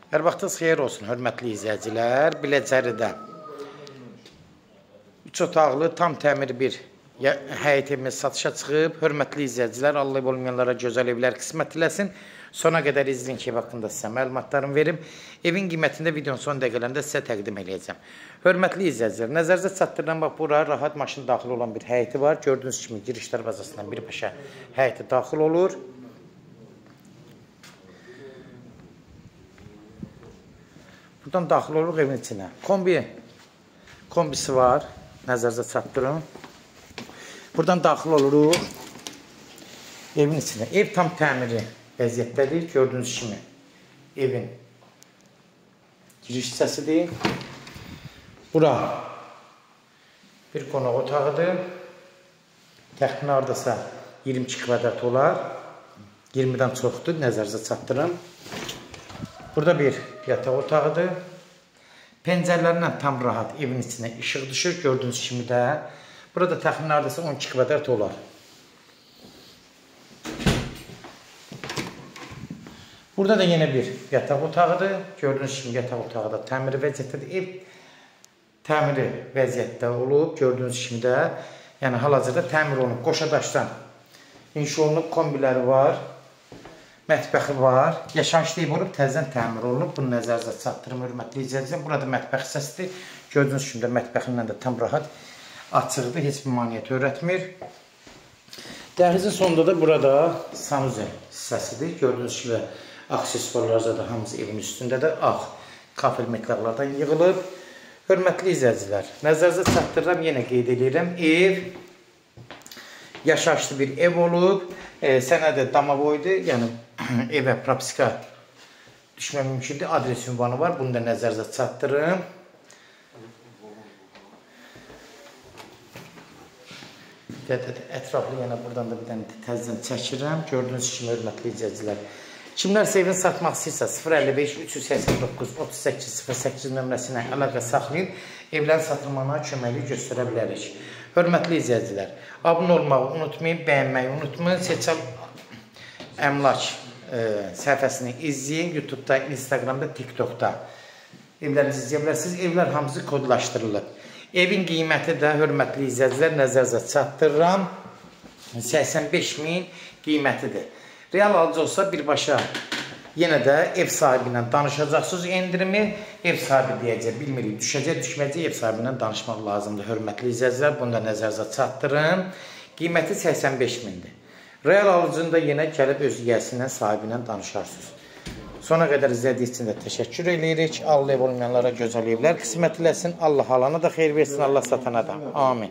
Hər vaxtınız xeyir olsun, hörmətli izləyicilər. Biləcəridə 3 otaqlı, tam təmir bir həyət evimiz satışa çıxıb. Hörmətli izləyicilər, Allah olmayanlara gözəl evlər qismət eləsin. Sona qədər izləyin ki, ev haqqında sizə məlumatlarımı verim. Evin qiymətində videonun son dəqiqələrində sizə təqdim edəcəm. Hörmətli izləyicilər, nəzərinizə çatdırılan bax, bura rahat maşın daxil olan bir həyəti var. Gördüyünüz kimi girişlər bazasından birbaşa həyəti daxil olur. Buradan daxil oluruq evin içinə. Kombisi var. Nəzərinizə çatdırın. Buradan daxil oluruq evin içinə. Ev tam təmiri vəziyyətdədir. Gördüyünüz kimi evin giriş hissəsidir. Bura bir qonaq otağıdır. Təxminən hardasa 22 kvadrat olar. 20-dən çoxdur. Nəzərinizə çatdırın. Burada bir yataq otağıdır. Pəncərələrindən tam rahat evin içinə işıq düşür. Gördüyünüz kimi də. Burada təxminən hardasa 12 kvadrat olar. Burada da yenə bir yataq otağıdır. Gördüyünüz kimi yataq otağı da təmiri vəziyyətdədir. Ev təmiri vəziyyətdə olub. Gördüyünüz kimi də. Yəni hal-hazırda təmir olunub. Qoşadaşdan inşa olunub, kombiləri var. Mətbəxi var. Yaşayış deyib olub, təzədən təmir olunub. Bunu nəzərinizə çatdırım, hörmətli izləyicilər. Burada mətbəx hissəsidir. Gördüyünüz kimi də mətbəxindən də tam rahat açıqdır. Heç bir maneə törətmir. Dəhlizin sonunda da burada sanuzel hissəsidir. Gördüyünüz kimi aksesuarlar da hamısı evin üstündədir. Ağ kafel metallardan yığılıb. Hörmətli izləyicilər, nəzərinizə çatdırıram, yenə qeyd edirəm. Ev yaşayışlı bir ev olub. Sənədə damavoydur. Yəni evə propiska düşmə mümkündür. Adres ünvanı var. Bunu da nəzərinizə çatdırım. Ətraflı yenə buradan da bir dənə təzdən çəkirəm. Gördüyünüz kimi hörmətli izləyicilər. Kimlərsə evini satmaq istəyirsə 055 389 38 08 nömrəsi ilə əlaqə saxlayın. Evlərin satılmağına köməklik göstərə bilərik. Hörmətli izləyicilər, abunə olmağı unutmayın, bəyənməyi unutmayın. Seçal Əmlak səhifəsini izləyin. YouTube-da, Instagramda, TikTokda evlərinizi izləyə bilərsiniz. Evlər hamısı kodlaşdırılıb. Evin qiyməti də, hörmətli izləyicilər, nəzərinizə çatdırıram, 85.000 qiymətidir. Real alıcı olsa birbaşa yenə də ev sahibi ilə danışacaqsınız endirimi. Ev sahibi deyəcək, bilmirik, düşəcək, düşməyəcək, ev sahibi ilə danışmaq lazımdır. Hörmətli izləyicilər, bunu da nəzərinizə çatdırın. Qiyməti 85.000-dir. Real alıcını da yenə gəlib öz yiyəsindən, sahibi ilə danışarsınız. Sona qədər izlədiyi üçün də təşəkkür edirik. Allah ev olmayanlara gözəl evlər qismət eləsin. Allah alana da xeyir versin, Allah satana da. Amin.